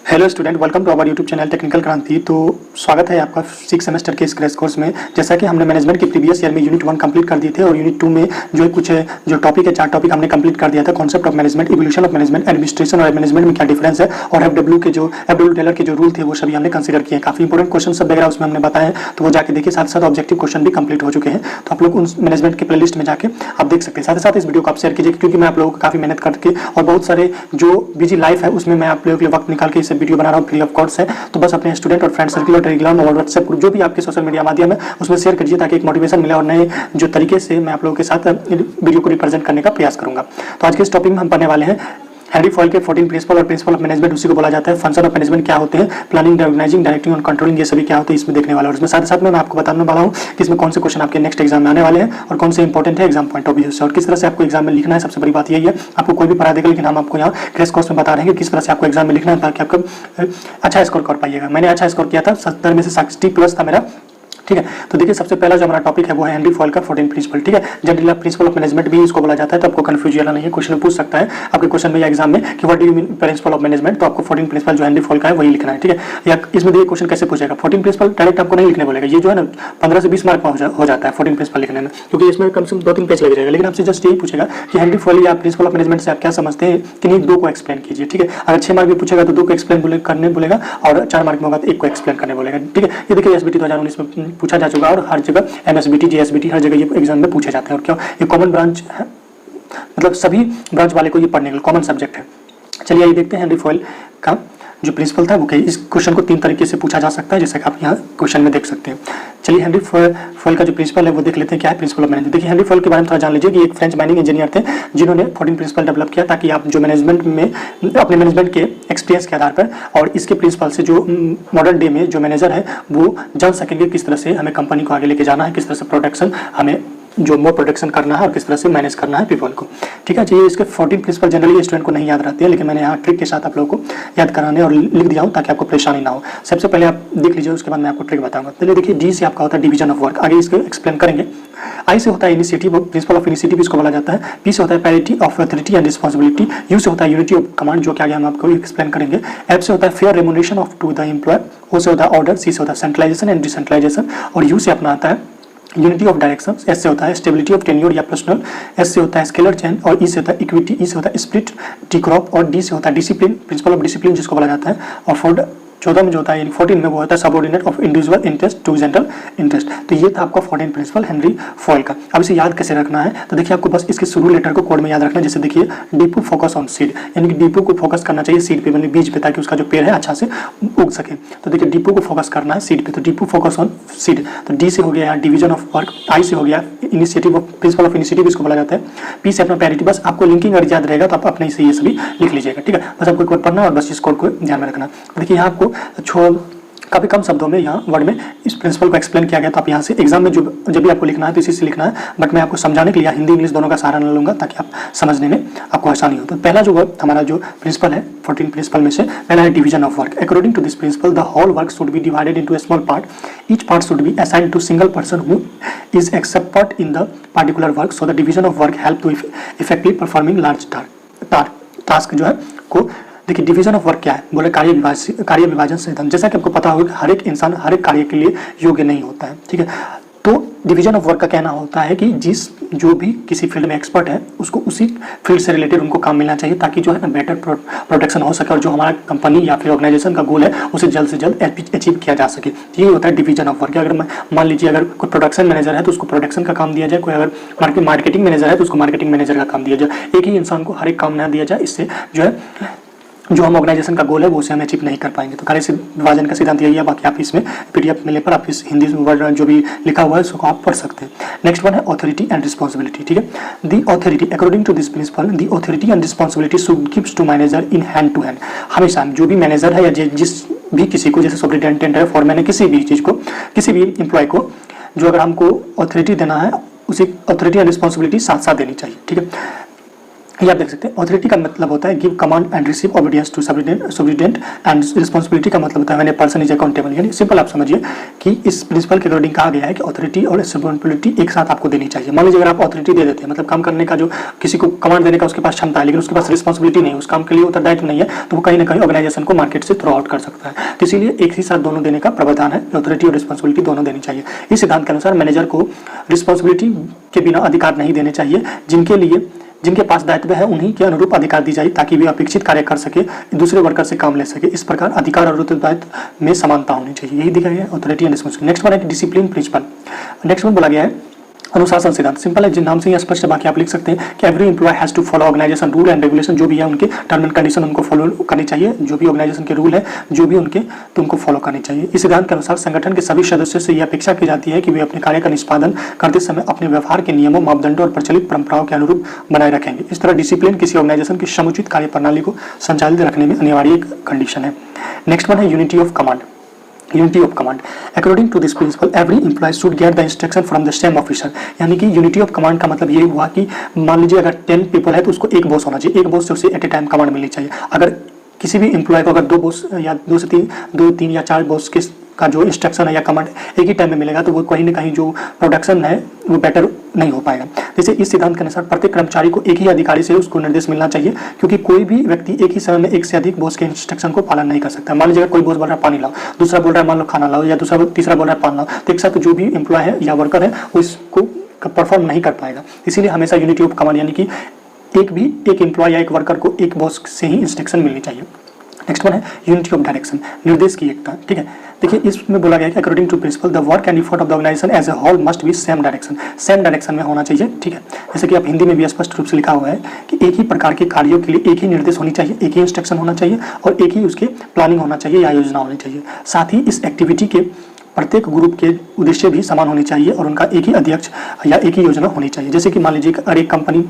Hello student, welcome to our YouTube channel technical क्रांति। तो स्वागत है आपका 6 सेमेस्टर के इस क्रैश कोर्स में। जैसा कि हमने मैनेजमेंट के प्रीवियस ईयर में यूनिट 1 कंप्लीट कर दिए थे और यूनिट 2 में जो टॉपिक है 4 टॉपिक हमने कंप्लीट कर दिया था। Concept of management, evolution of management, administration और मैनेजमेंट में क्या डिफरेंस है और एफडब्ल्यू टेलर के जो रूल थे वो सभी हमने कंसीडर किए। काफी इंपॉर्टेंट क्वेश्चन सब वगैरह उसमें हमने बताया, तो वो जाके देखिए। साथ साथ ऑब्जेक्टिव क्वेश्चन भी कंप्लीट हो चुके हैं, तो आप लोग उन मैनेजमेंट के प्लेलिस्ट में जाके आप देख सकते हैं। साथ ही साथ इस वीडियो को आप शेयर कीजिए, क्योंकि मैं आप लोगों को काफी मेहनत करके और बहुत सारे जो बिजी लाइफ है उसमें मैं आप लोगों के लिए वक्त निकाल के इसे वीडियो बना रहा हूँ फ्री ऑफ कॉस्ट है। तो बस अपने स्टूडेंट और फ्रेंड सर्कल और टेलीग्राम और व्हाट्सएप ग्रुप जो भी आपके सोशल मीडिया माध्यम है उसमें शेयर कीजिए, ताकि एक मोटिवेशन मिले और नए जो तरीके से मैं आप लोगों के साथ वीडियो को रिप्रेजेंट करने का प्रयास करूंगा। तो आज के इस टॉपिक में हम पढ़ने वाले हैं हेनरी फॉयल के 14 प्रिंसिपल और प्रिंसिपल ऑफ मैनेजमेंट, उसी को बोला जाता है। फंक्शन ऑफ मैनेजमेंट क्या होते हैं, प्लानिंग, ऑर्गेनाइजिंग, डायरेक्टिंग और कंट्रोलिंग, ये सभी क्या होते हैं इसमें देखने वाला। और इसमें साथ साथ में मैं आपको बताने वाला हूँ कि इसमें कौन से क्वेश्चन आपके नेक्स्ट एग्जाम में आने वाले हैं और कौन से इंपॉर्टेंट है एग्जाम पॉइंट ऑफ व्यू से, और किस तरह से आपको एग्जाम में लिखना है। सबसे बड़ी बात यही है, आपको कोई भी पढ़ा देगा, लेकिन हम आपको यहाँ क्रैश कोर्स में बता रहे हैं कि किस तरह से आपको एग्जाम में लिखना है, ताकि आपका अच्छा स्कोर कर पाइएगा। मैंने अच्छा स्कोर किया था, 70 में से 60+ था मेरा, ठीक है। तो देखिए, सबसे पहला जो हमारा टॉपिक है वो है हेनरी फॉयल का 14 प्रिंसिपल, ठीक है। जनरली प्रिंसिपल ऑफ मैनेजमेंट भी इसको बोला जाता है, तो आपको कंफ्यूज होना नहीं है। क्वेश्चन पूछ सकता है आपके क्वेश्चन में या एग्जाम में कि what do you mean principle of management, तो आपको 14 प्रिंसिपल जो हेनरी फॉयल का है वही लिखना है, ठीक है। या इसमें देखिए क्वेश्चन कैसे पूछेगा। 14 प्रिंसिपल डायरेक्ट आपको नहीं लिखने बोलेगा, ये जो है ना 15 से 20 मार्क हो जाता है 14 प्रिंसिपल लिखने में, क्योंकि इसमें कम से कम 2-3 पेज लग जाएगा। लेकिन आपसे जस्ट यही पूछेगा कि हेनरी फॉयल या प्रिंसिपल ऑफ मैनेजमेंट से आप क्या समझते हैं कि नहीं, 2 को एक्सप्लेन कीजिए, ठीक है। अगर 6 मार्क भी पूछेगा तो 2 को एक्सप्लेन करने बोलेगा, और 4 मार्क में होगा तो 1 को एक्सप्लेन करने बोलेगा, ठीक है। ये देखिए एसबीटी 2019 में पूछा जा चुका है, और हर जगह एमएसबीटी, जीएसबीटी हर जगह ये एग्जाम में पूछे जाते हैं। और क्यों, ये कॉमन ब्रांच है, मतलब सभी ब्रांच वाले को ये पढ़ने के लिए कॉमन सब्जेक्ट है। चलिए ये देखते हैं हेनरी फॉयल का जो प्रिंसिपल था वो क्या। इस क्वेश्चन को 3 तरीके से पूछा जा सकता है, जैसा कि आप यहाँ क्वेश्चन में देख सकते हैं। चलिए हेनरी फॉयल का जो प्रिंसिपल है वो देख लेते हैं क्या है प्रिंसिपल ऑफ मैनेजमेंट। देखिए हेनरी फॉयल के बारे में थोड़ा जान लीजिए कि एक फ्रेंच माइनिंग इंजीनियर थे, जिन्होंने 14 प्रिंसिपल डेवलप किया, ताकि आप जो मैनेजमेंट में अपने मैनेजमेंट के एक्सपीरियंस के आधार पर और इसके प्रिंसिपल से जो मॉडर्न डे में जो मैनेजर है वो जान सकेंगे किस तरह से हमें कंपनी को आगे लेके जाना है, किस तरह से प्रोडक्शन हमें जो मोर प्रोडक्शन करना है और किस तरह से मैनेज करना है पीपल को, ठीक है। चाहिए इसके 14 प्रिंसिपल जनरली स्टूडेंट को नहीं याद रहती है, लेकिन मैंने यहाँ ट्रिक के साथ आप लोगों को याद कराने और लिख दिया हूँ ताकि आपको परेशानी ना हो। सबसे पहले आप देख लीजिए, उसके बाद मैं आपको ट्रिक बताऊंगा। पहले देखिए, डी से आपका होता है डिवीजन ऑफ वर्क, आगे इसको एक्सप्लेन करेंगे। आई से होता है इनिशिएटिव, प्रिंसिपल ऑफ इनिशिएटिव इसको बोला जाता है। पी से होता है parity of authority and responsibility. You से होता है यूनिटी ऑफ कमांड, जो कि आगे हम आपको एक्सप्लेन करेंगे। एफ से होता है fair remuneration of to the employer. O से होता है ऑर्डर। सी से होता है सेंट्रलाइजेशन एंड डिसेंट्रलाइजेशन। और यू से अपना आता है यूनिटी ऑफ डायरेक्शन। एस से होता है स्टेबिलिटी ऑफ टेन्योर या पर्सनल। एस से होता है स्केलर चेन। और ई से होता है इक्विटी। ई से होता है स्प्लिट डी-क्रॉप। और डी से होता है डिसिप्लिन, प्रिंसिपल ऑफ डिसिप्लिन जिसको बोला जाता है। और फॉर 14 में जो होता है, यानी 14 में वो होता है subordinate of individual interest to general interest. तो ये था आपका 14 प्रिंसिपल हेनरी फॉयल का। अब इसे याद कैसे रखना है, तो देखिए आपको बस इसके शुरू लेटर को कोड में याद रखना है। जैसे देखिए डीपू फोकस ऑन सीड, यानी कि डीपू को फोकस करना चाहिए सीड पे, मतलब बीज पे, ताकि उसका जो पेड़ है अच्छा से उग सके। तो देखिए डीपू को फोकस करना है सीड पे, तो डीपू फोकस ऑन सीड। तो डी से हो गया यहाँ डिवीजन ऑफ वर्क। आई से हो गया initiative of principle of initiative इसको बोला जाता है। पी से अपना पैरिटी, बस आपको लिंकिंग अगर याद रहेगा तो आप अपने से ये सभी लिख लीजिएगा, ठीक है। बस आपको कोड पढ़ना और बस इस कोड को ध्यान में रखना। देखिए यहाँ आपको काफी कम शब्दों में यहाँ वर्ड में इस प्रिंसिपल को एक्सप्लेन किया गया, तो आप यहाँ से एग्जाम में जब भी आपको लिखना है तो इसी से लिखना है। बट मैं आपको समझाने के लिए हिंदी इंग्लिश दोनों का सहारा न लूंगा, ताकि आप समझने में आपको आसानी हो। तो पहला जो हमारा जो प्रिंसिपल है 14 प्रिंसिपल में से पहला है division of work. According to this principle the whole work should be divided into a small part. Each part should be assigned to single person who is expert in the particular work, so the division of work help to effective performing large task जो है को। देखिए division of work क्या है, बोले कार्य विभाजन सिद्धांत। जैसा कि आपको पता होगा हर एक इंसान हर एक कार्य के लिए योग्य नहीं होता है, ठीक है। तो डिवीजन ऑफ वर्क का कहना होता है कि जो भी किसी फील्ड में एक्सपर्ट है उसको उसी फील्ड से रिलेटेड उनको काम मिलना चाहिए, ताकि जो है ना बेटर प्रोडक्शन हो सके और जो हमारा कंपनी या फिर ऑर्गेनाइजेशन का गोल है उसे जल्द से जल्द अचीव किया जा सके। यही होता है डिवीजन ऑफ वर्क। अगर मान लीजिए अगर कोई प्रोडक्शन मैनेजर है तो उसको प्रोडक्शन का काम दिया जाए, कोई अगर मार्केटिंग मैनेजर है तो उसको मार्केटिंग मैनेजर का काम दिया जाए। एक ही इंसान को हर एक काम ना दिया जाए, इससे जो है जो हम ऑर्गेनाइजेशन का गोल है वो उसे हम अचीव नहीं कर पाएंगे। तो कार्य विभाजन का सिद्धांत यही है। बाकी आप इसमें पीडीएफ मिलने पर आप इस हिंदी वर्ड जो भी लिखा हुआ है उसको आप पढ़ सकते हैं। नेक्स्ट वन है ऑथोरिटी एंड रिस्पांसिबिलिटी, ठीक है। The authority according to this principle the authority and responsibility should gives to manager in hand to hand. हमेशा जो भी मैनेजर है या जिस भी किसी को, जैसे सुपरिटेंडेंट है, फॉरमैन है, किसी भी चीज़ को, किसी भी एम्प्लॉय को जो अगर हमको ऑथोरिटी देना है, उसी ऑथोरिटी एंड रिस्पांसिबिलिटी साथ साथ देनी चाहिए, ठीक है। ये आप देख सकते हैं। ऑथोरिटी का मतलब होता है give command and receive obedience to subordinate and responsibility का मतलब होता है when a person is accountable. यानी सिंपल आप समझिए कि इस प्रिंसिपल के अकॉर्डिंग कहा गया है कि ऑथोरिटी और रिस्पांसिबिलिटी एक साथ आपको देनी चाहिए। मान लीजिए अगर आप ऑथोरिटी दे देते हैं, मतलब काम करने का जो किसी को कमांड देने का उसके पास क्षमता है, लेकिन उसके पास रिस्पांसिबिलिटी नहीं है, उस काम के लिए उत्तरदायित्व नहीं है, तो वो कहीं ना कहीं ऑर्गेनाइजेशन को मार्केट से थ्रो आउट कर सकता है। तो इसीलिए एक ही साथ दोनों देने का प्रावधान है, ऑथोरिटी और रिस्पांसिबिलिटी दोनों देनी चाहिए। इस सिद्धांत के अनुसार मैनेजर को रिस्पांसिबिलिटी के बिना अधिकार नहीं देने चाहिए। जिनके पास दायित्व है उन्हीं के अनुरूप अधिकार दी जाए ताकि वे अपेक्षित कार्य कर सके, दूसरे वर्कर से काम ले सके। इस प्रकार अधिकार और उत्तरदायित्व में समानता होनी चाहिए, यही दिखा गया है authority and responsibility. Next one है डिसिप्लिन प्रिंसिपल। नेक्स्ट वन बोला गया है अनुशासन सिद्धांत। सिंपल है, जिन नाम से ही स्पष्ट है, बाकी आप लिख सकते हैं कि every employ has to follow organization rule and regulation. जो भी है उनके टर्म एंड कंडीशन उनको फॉलो करनी चाहिए, जो भी ऑर्गेनाइजेशन के रूल है जो भी उनके तो उनको फॉलो करनी चाहिए। इस सिद्धांत के अनुसार संगठन के सभी सदस्यों से यह अपेक्षा की जाती है कि वे अपने कार्य का निष्पादन करते समय अपने व्यवहार के नियमों, मापदंडों और प्रचलित परंपराओं के अनुरूप बनाए रखेंगे। इस तरह डिसिप्लिन किसी ऑर्गेनाइजेशन की समुचित कार्य प्रणाली को संचालित रखने में अनिवार्य एक कंडीशन है। नेक्स्ट वन है unity of command. Unity of command according to this principle every employ should get the instruction from the same officer. यानी कि यूनिटी ऑफ कमांड का मतलब ये हुआ कि मान लीजिए अगर 10 पीपल है तो उसको एक बॉस होना चाहिए, एक बॉस से उसे एट ए टाइम कमांड मिलनी चाहिए। अगर किसी भी एम्प्लॉय को अगर दो बॉस या दो तीन या चार बॉस के का जो इंस्ट्रक्शन है या कमांड एक ही टाइम में मिलेगा तो वो कहीं ना कहीं जो प्रोडक्शन है वो बेटर नहीं हो पाएगा। जैसे इस सिद्धांत के अनुसार प्रत्येक कर्मचारी को एक ही अधिकारी से उसको निर्देश मिलना चाहिए, क्योंकि कोई भी व्यक्ति एक ही समय में एक से अधिक बॉस के इंस्ट्रक्शन को पालन नहीं कर सकता। मान लीजिए कोई बॉस बोल रहा है पानी लाओ, दूसरा बोल रहा है मान लो खाना लाओ, या तीसरा बोल रहा है पानी लाओ, तो एक साथ जो भी एम्प्लॉय है या वर्कर है वो इसको परफॉर्म नहीं कर पाएगा। इसीलिए हमेशा यूनिटी ऑफ कमांड यानी कि एक एम्प्लॉय या एक वर्कर को एक बॉस से ही इंस्ट्रक्शन मिलनी चाहिए। नेक्स्ट वन है यूनिटी ऑफ डायरेक्शन, निर्देश की एकता। ठीक है, देखिए इसमें बोला गया है कि according to principle the work and effort of the organization as a whole must be same direction. Same direction में होना चाहिए। ठीक है, जैसे कि आप हिंदी में भी स्पष्ट रूप से लिखा हुआ है कि एक ही प्रकार के कार्यों के लिए एक ही निर्देश होनी चाहिए, एक ही इंस्ट्रक्शन होना चाहिए और एक ही उसके प्लानिंग होना चाहिए या योजना होनी चाहिए। साथ ही इस एक्टिविटी के प्रत्येक ग्रुप के उद्देश्य भी समान होने चाहिए और उनका एक ही अध्यक्ष या एक ही योजना होनी चाहिए। जैसे कि मान लीजिए अगर एक कंपनी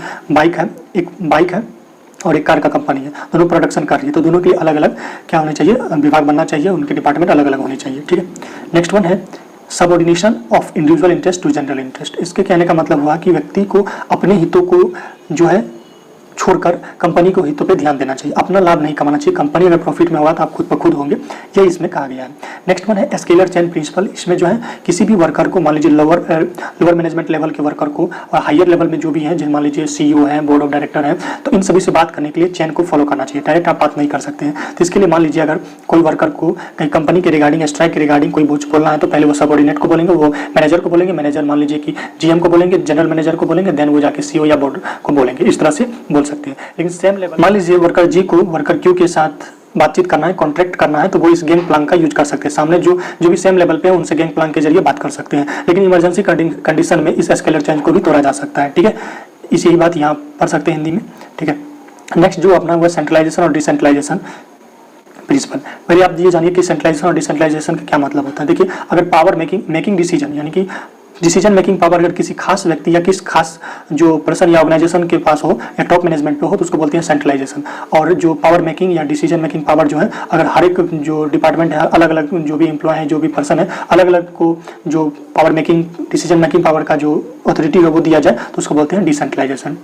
एक बाइक है और एक कार का कंपनी है, दोनों प्रोडक्शन कर रही है, तो दोनों के लिए अलग अलग क्या होने चाहिए, विभाग बनना चाहिए, उनके डिपार्टमेंट अलग अलग होने चाहिए। ठीक है, नेक्स्ट वन है subordination of individual interest to general interest. इसके कहने का मतलब हुआ कि व्यक्ति को अपने हितों को जो है छोड़कर कंपनी को हितों पे ध्यान देना चाहिए, अपना लाभ नहीं कमाना चाहिए। कंपनी अगर प्रॉफिट में होगा तो आप खुद ब खुद होंगे, यही इसमें कहा गया है। नेक्स्ट वन है स्केलर चेन प्रिंसिपल। इसमें जो है किसी भी वर्कर को, मान लीजिए लोअर मैनेजमेंट लेवल के वर्कर को और हायर लेवल में जो भी है, जैसे मान लीजिए CEO है, बोर्ड ऑफ डायरेक्टर है, तो इन सभी से बात करने के लिए चेन को फॉलो करना चाहिए, डायरेक्ट आप बात नहीं कर सकते हैं। तो इसके लिए मान लीजिए अगर कोई वर्कर को कहीं कंपनी के रिगार्डिंग, स्ट्राइक के रिगार्डिंग कोई कुछ बोलना है तो पहले वो सबऑर्डिनेट को बोलेंगे, वो मैनेजर को बोलेंगे, मैनेजर मान लीजिए कि GM को बोलेंगे, जनरल मैनेजर को बोलेंगे, देन वो जाके CEO या बोर्ड को बोलेंगे। इस तरह से बोल सकते हैं। लेकिन मान लीजिए वर्कर जी को वर्कर क्यू के साथ बातचीत करना है, कॉन्ट्रैक्ट करना है, तो वो इस गैंग प्लान का यूज कर सकते हैं। सामने जो भी सेम लेवल पे है उनसे गैंग प्लान के जरिए बात कर सकते हैं। लेकिन इमरजेंसी कंडीशन में इस स्केलर चेंज को भी तोड़ा जा सकता है। ठीक है, इसी बात यहाँ पढ़ सकते हैं हिंदी में। ठीक है, नेक्स्ट जो अपना हुआ सेंट्रलाइजेशन और डिसेंट्रलाइजेशन प्रिंसिपल। पहले आप ये जानिए कि सेंट्रलाइजेशन और डिसेंट्रलाइजेशन का क्या मतलब होता है। देखिए अगर पावर मेकिंग डिसीजन यानी कि डिसीजन मेकिंग पावर अगर किसी खास व्यक्ति या किस खास जो पर्सन या ऑर्गेनाइजेशन के पास हो या टॉप मैनेजमेंट पे हो तो उसको बोलते हैं सेंट्रलाइजेशन। और जो पावर मेकिंग या डिसीजन मेकिंग पावर जो है अगर हर एक जो डिपार्टमेंट है, अलग अलग जो भी एम्प्लॉय है, जो भी पर्सन है, अलग अलग को जो power making decision making power का जो अथॉरिटी है वो दिया जाए तो उसको बोलते हैं डिसेंट्रलाइजेशन।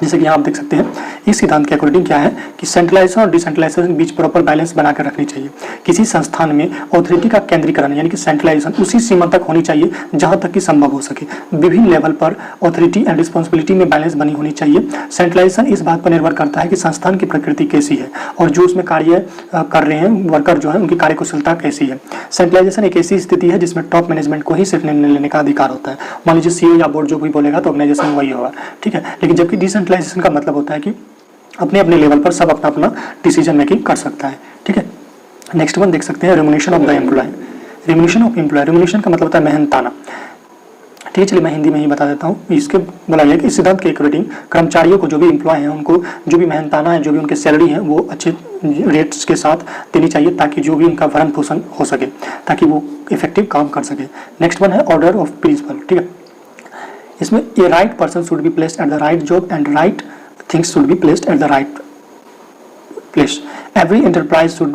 जैसे कि यहाँ आप देख सकते हैं इस सिद्धांत के अकॉर्डिंग क्या है कि सेंट्रलाइजेशन और डिसेंट्रलाइजेशन के बीच प्रॉपर बैलेंस बनाकर रखनी चाहिए। किसी संस्थान में अथॉरिटी का केंद्रीकरण यानी कि सेंट्रलाइजेशन उसी सीमा तक होनी चाहिए जहां तक कि संभव हो सके। विभिन्न लेवल पर अथॉरिटी एंड रिस्पॉन्सिबिलिटी में बैलेंस बनी होनी चाहिए। सेंट्रलाइजेशन इस बात पर निर्भर करता है कि संस्थान की प्रकृति कैसी है और जो उसमें कार्य कर रहे हैं वर्कर जो है उनकी कार्यकुशलता कैसी है। सेंट्रलाइजेशन एक ऐसी स्थिति है जिसमें टॉप मैनेजमेंट को ही सिर्फ निर्णय लेने का अधिकार होता है। मान लीजिए CEO या बोर्ड जो भी बोलेगा तो ऑर्गेनाइजेशन वही होगा। ठीक है, लेकिन जबकि डिसेंट्रलाइजेशन का मतलब होता है कि अपने अपने लेवल पर सब अपना अपना डिसीजन मेकिंग कर सकता है। ठीक है, नेक्स्ट वन देख सकते हैं remuneration of the employ. Remuneration of employ, remuneration का मतलब होता है मेहनताना। ठीक है, चलिए मैं हिंदी में ही बता देता हूँ। इसके बोला गया कि इस सिद्धांत के अकॉर्डिंग कर्मचारियों को जो भी एम्प्लॉय हैं उनको जो भी मेहनताना है, जो भी उनके सैलरी है वो अच्छे रेट्स के साथ देनी चाहिए ताकि जो भी उनका भरण पोषण हो सके, ताकि वो इफेक्टिव काम कर सके। नेक्स्ट वन है ऑर्डर ऑफ प्रिंसिपल। ठीक है, इसमें a right person should be placed at the right job and right things should be placed at the right place. Every enterprise should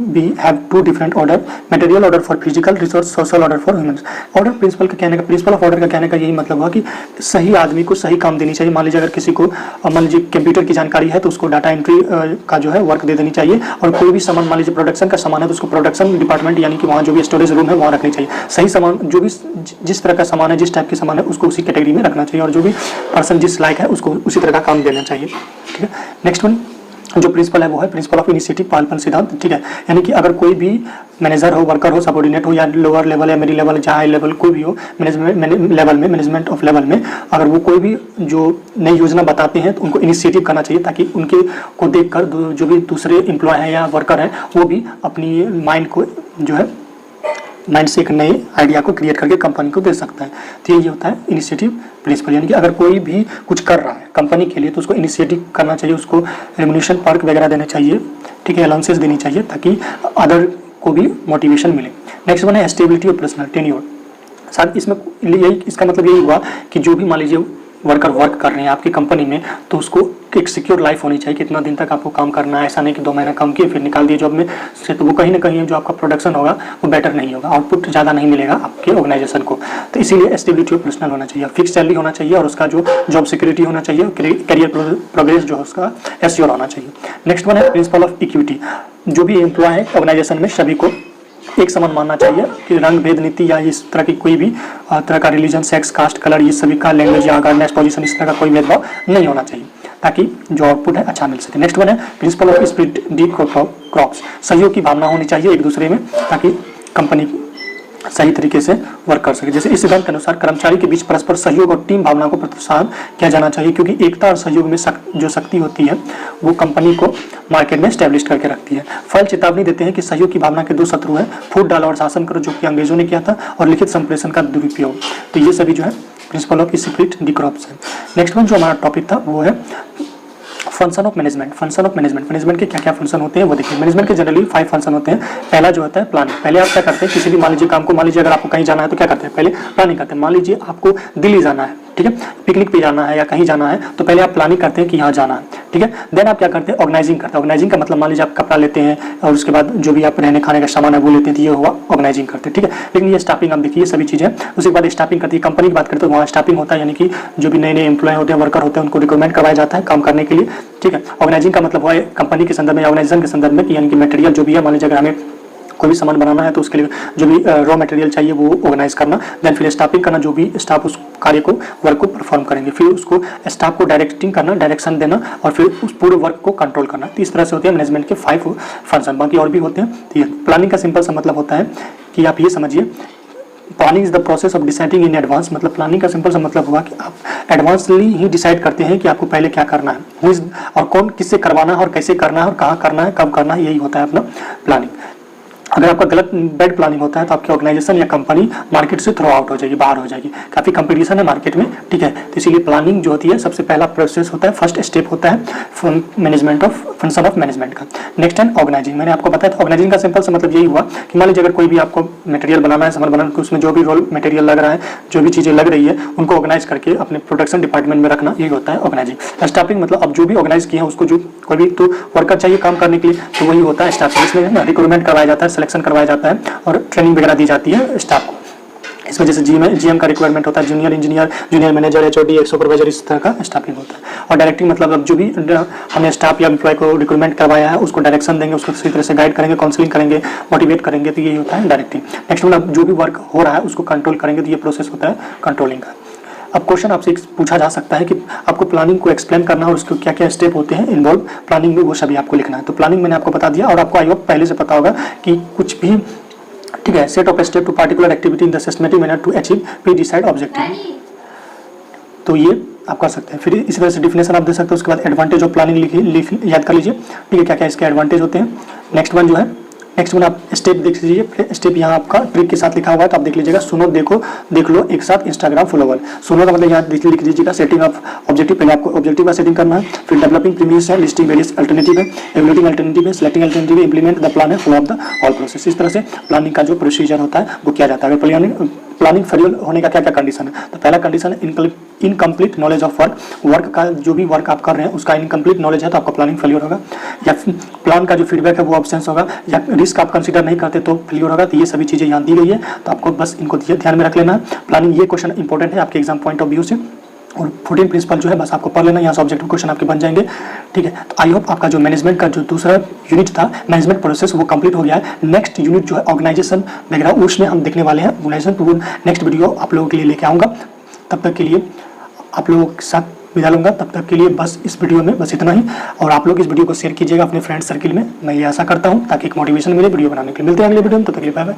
we have two different order, material order for physical resource, social order for humans। Order principle का कहने का, principle of order का कहने का यही मतलब हुआ कि सही आदमी को सही काम देनी चाहिए। मान लीजिए अगर किसी को मान लीजिए कंप्यूटर की जानकारी है तो उसको डाटा एंट्री का जो है वर्क दे देनी चाहिए, और कोई भी सामान मान लीजिए प्रोडक्शन का सामान है तो उसको प्रोडक्शन डिपार्टमेंट यानी कि वहाँ जो भी स्टोरेज रूम है वहाँ रखनी चाहिए। सही सामान जो भी जिस तरह का सामान है, जिस टाइप के सामान है उसको उसी कैटेगरी में रखना चाहिए, और जो भी पर्सन जिस लायक है उसको उसी तरह का काम देना चाहिए। ठीक है, नेक्स्ट वन जो प्रिंसिपल है वो है प्रिंसिपल ऑफ इनिशिएटिव, पालपन सिद्धांत। ठीक है, यानी कि अगर कोई भी मैनेजर हो, वर्कर हो, सबऑर्डिनेट हो, या लोअर लेवल या मिडिल लेवल या हाई लेवल कोई भी हो, मैनेजमेंट लेवल में, मैनेजमेंट ऑफ लेवल में अगर वो कोई भी जो नई योजना बताते हैं तो उनको इनिशिएटिव करना चाहिए, ताकि उनके को देखकर जो भी दूसरे एम्प्लॉय हैं या वर्कर हैं वो भी अपनी माइंड को जो है माइंड से एक नए आइडिया को क्रिएट करके कंपनी को दे सकता है। तो ये होता है इनिशिएटिव प्रिंसिपल, यानी कि अगर कोई भी कुछ कर रहा है कंपनी के लिए तो उसको इनिशिएटिव करना चाहिए, उसको रेम्युनेशन पर्क वगैरह देने चाहिए, ठीक है, अलाउंसेस देनी चाहिए ताकि अदर को भी मोटिवेशन मिले। नेक्स्ट वन है स्टेबिलिटी ऑफ पर्सनल टेन्योर। साथ इसमें यही इसका मतलब यही हुआ कि जो भी मान लीजिए वर्कर वर्क कर रहे हैं आपकी कंपनी में तो उसको एक सिक्योर लाइफ होनी चाहिए, कितना दिन तक आपको काम करना है, ऐसा नहीं कि 2 महीना काम किए फिर निकाल दिए जॉब में से, तो वो कहीं ना कहीं जो आपका प्रोडक्शन होगा वो बेटर नहीं होगा, आउटपुट ज़्यादा नहीं मिलेगा आपके ऑर्गेनाइजेशन को। तो इसीलिए स्टेबिलिटी ऑफ पर्सनल होना चाहिए, फिक्स सैलरी होना चाहिए, और उसका जो जॉब सिक्योरिटी होना चाहिए, करियर प्रोग्रेस जो है उसका एश्योर होना चाहिए। नेक्स्ट वन है प्रिंसिपल ऑफ इक्विटी। जो भी एम्प्लॉय है ऑर्गेनाइजेशन में सभी को एक समान मानना चाहिए कि रंग भेद नीति या इस तरह की कोई भी तरह का रिलीजन, सेक्स, कास्ट, कलर, ये सभी का, लैंग्वेज या अवेयरनेस, पोजीशन, इस तरह का कोई भेदभाव नहीं होना चाहिए ताकि जो आउटपुट है अच्छा मिल सके। नेक्स्ट वन है principle of spirit D crops. सहयोग की भावना होनी चाहिए एक दूसरे में ताकि कंपनी सही तरीके से वर्क कर सके। जैसे इस सिद्धांत के अनुसार कर्मचारी के बीच परस्पर सहयोग और टीम भावना को प्रोत्साहन किया जाना चाहिए, क्योंकि एकता और सहयोग में जो शक्ति होती है वो कंपनी को मार्केट में स्टैब्लिश करके रखती है। फल चेतावनी देते हैं कि सहयोग की भावना के 2 शत्रु हैं, फूट डालो और शासन करो, जो कि अंग्रेजों ने किया था, और लिखित संप्रेषण का दुरुपयोग। तो ये सभी जो है principle of spirit D crops है। नेक्स्ट वन जो हमारा टॉपिक था वो है function of management. Function of management, management के क्या क्या फंक्शन होते हैं वो देखिए। मैनेजमेंट के जनरली 5 फंक्शन होते हैं। पहला जो होता है प्लानिंग। पहले आप क्या करते हैं, किसी भी मान लीजिए काम को, मान लीजिए अगर आपको कहीं जाना है तो क्या करते हैं, पहले प्लानिंग करते हैं। मान लीजिए आपको दिल्ली जाना है, ठीक है, पिकनिक पे जाना है या कहीं जाना है, तो पहले आप प्लानिंग करते हैं कि यहाँ जाना है, ठीक है। देन आप क्या करते हैं, ऑर्गेनाइजिंग करते हैं। ऑर्गेनाइजिंग का मतलब मान लीजिए आप कपड़ा लेते हैं और उसके बाद जो भी आप रहने खाने का सामान है वो लेते हैं, तो ये हुआ ऑर्गेनाइजिंग करते हैं, ठीक है। लेकिन ये स्टाफिंग आप देखिए सभी चीज़ें, उसके बाद स्टाफिंग करती है। कंपनी की बात करते हैं तो वहाँ स्टाफिंग होता है, यानी कि जो भी नए नए एम्प्लॉय होते हैं, वर्कर होते हैं, उनको रिक्रूटमेंट करवाया जाता है काम करने के लिए, ठीक है। ऑर्गेनाइजिंग का मतलब हुआ कंपनी के संदर्भ में, ऑर्गेनाइजेशन के संदर्भ में, यानी कि मटेरियल जो भी है, मान लीजिए अगर हमें कोई भी सामान बनाना है तो उसके लिए जो भी रॉ मटेरियल चाहिए वो ऑर्गेनाइज करना। देन फिर स्टाफिंग करना, जो भी स्टाफ उस कार्य को, वर्क को परफॉर्म करेंगे, फिर उसको स्टाफ को डायरेक्टिंग करना, डायरेक्शन देना, और फिर उस पूरे वर्क को कंट्रोल करना। तो इस तरह से होते हैं मैनेजमेंट के 5 फंक्शन। बाकी और भी होते हैं। तो ये प्लानिंग का सिंपल सा मतलब होता है कि आप ये समझिए, planning is the process of deciding in advance. मतलब प्लानिंग का सिंपल सा मतलब हुआ कि आप एडवांसली ही डिसाइड करते हैं कि आपको पहले क्या करना है, और कौन किससे करवाना है, और कैसे करना है, और कहाँ करना है, कब करना है, यही होता है अपना प्लानिंग। अगर आपका गलत बैड प्लानिंग होता है तो आपकी ऑर्गेनाइजेशन या कंपनी मार्केट से थ्रो आउट हो जाएगी, बाहर हो जाएगी। काफ़ी कंपटीशन है मार्केट में, ठीक है। तो इसीलिए प्लानिंग जो होती है सबसे पहला प्रोसेस होता है, फर्स्ट स्टेप होता है management of function of management का। नेक्स्ट है ऑर्गेनाइजिंग। मैंने आपको बताया था ऑर्गेनाइजिंग का सिंपल से मतलब यही हुआ कि मान लीजिए अगर कोई भी आपको मटेरियल बनाना है, सामान बनाना है, तो उसमें जो भी रॉ मटेरियल लग रहा है, जो भी चीज़ें लग रही है, उनको ऑर्गेनाइज करके अपने प्रोडक्शन डिपार्टमेंट में रखना, यही होता है ऑर्गेनाइजिंग। स्टाफिंग मतलब अब जो भी ऑर्गेनाइज किया है उसको, जो कोई भी तो वर्कर चाहिए काम करने के लिए, तो वही होता है स्टाफिंग। इसमें रिक्रूटमेंट करवाया जाता है, सिलेक्शन करवाया जाता है और ट्रेनिंग वगैरह दी जाती है स्टाफ को। इस वजह से जीएम का रिक्वायरमेंट होता है, junior engineer, junior manager, HOD, supervisor, इस तरह का स्टाफिंग होता है। और डायरेक्टिंग मतलब अब जो भी हमने स्टाफ या एम्प्लॉय को रिक्रूटमेंट करवाया है उसको डायरेक्शन देंगे, उसको सही तरह से गाइड करेंगे, काउंसलिंग करेंगे, मोटिवेट करेंगे, तो यही होता है डायरेक्टिंग। नेक्स्ट मतलब जो भी वर्क हो रहा है उसको कंट्रोल करेंगे, तो ये प्रोसेस होता है कंट्रोलिंग का। अब क्वेश्चन आपसे पूछा जा सकता है कि आपको प्लानिंग को एक्सप्लेन करना और उसके क्या क्या स्टेप होते हैं इन्वॉल्व प्लानिंग में, वो सभी आपको लिखना है। तो प्लानिंग मैंने आपको बता दिया, और आपको आई होप पहले से पता होगा कि कुछ भी, ठीक है, set of step to particular activity in the systematic manner to achieve pre decide objective, तो ये आप कर सकते हैं। फिर इसी तरह से डिफिनेशन आप दे सकते हैं। उसके बाद एडवांटेज ऑफ प्लानिंग याद कर लीजिए, ठीक है, क्या क्या इसके एडवांटेज होते हैं। नेक्स्ट वन जो है, नेक्स्ट वन आप स्टेप देख लीजिए, स्टेप यहाँ आपका ट्रिक के साथ लिखा हुआ है, तो आप देख लीजिएगा, सुनो देखो देख लो एक साथ इंस्टाग्राम फॉलोवर। सुनो का मतलब यहाँ लिख लीजिएगा सेटिंग ऑफ ऑब्जेक्टिव, पहले आपको ऑब्जेक्टिव का सेटिंग करना है, फिर डेवलपिंग प्रीमियस है, लिस्टिंग वेरियस अल्टरनेटिव है, एवल्यूटिंग अल्टरनेटिव है, सिलेक्टिंग अल्टरनेटिव है, इंप्लीमेंट द प्लान है, follow up the all process. इस तरह से प्लानिंग का जो प्रोसीजर होता है वो किया जाता है। प्लानिंग फेलियर होने का क्या क्या कंडीशन है, तो पहला कंडीशन है इनकम्प्लीट नॉलेज ऑफ वर्क का जो भी वर्क आप कर रहे हैं उसका इनकम्प्लीट नॉलेज है तो आपका प्लानिंग फेलियर होगा, या प्लान का जो फीडबैक है वो ऑब्सेंस होगा, या रिस्क आप कंसीडर नहीं करते तो फेलियर होगा। तो ये सभी चीज़ें यहाँ दी गई है, तो आपको बस इनको ध्यान में रख लेना है। प्लानिंग ये क्वेश्चन इंपॉर्टेंट है आपके एग्जाम पॉइंट ऑफ व्यू से, और 14 प्रिंसिपल जो है बस आपको पढ़ लेना, यहाँ से ऑब्जेक्टिव क्वेश्चन आपके बन जाएंगे। ठीक है, तो आई होप आपका जो मैनेजमेंट का जो दूसरा यूनिट था मैनेजमेंट प्रोसेस वो कंप्लीट हो गया है। नेक्स्ट यूनिट जो है ऑर्गेनाइजेशन वगैरह उसमें हम देखने वाले हैं ऑर्गेनाइजेशन, तो वो नेक्स्ट वीडियो आप लोगों के लिए लेके आऊँगा। तब तक के लिए आप लोगों के साथ विदा लूँगा। तब तक के लिए बस इस वीडियो में बस इतना ही, और आप लोग इस वीडियो को शेयर कीजिएगा अपने फ्रेंड सर्किल में, मैं ये आशा करता हूँ, ताकि एक मोटिवेशन मिले वीडियो बनाने के लिए। मिलते हैं अगले वीडियो में, तब तक के लिए बाय बाय।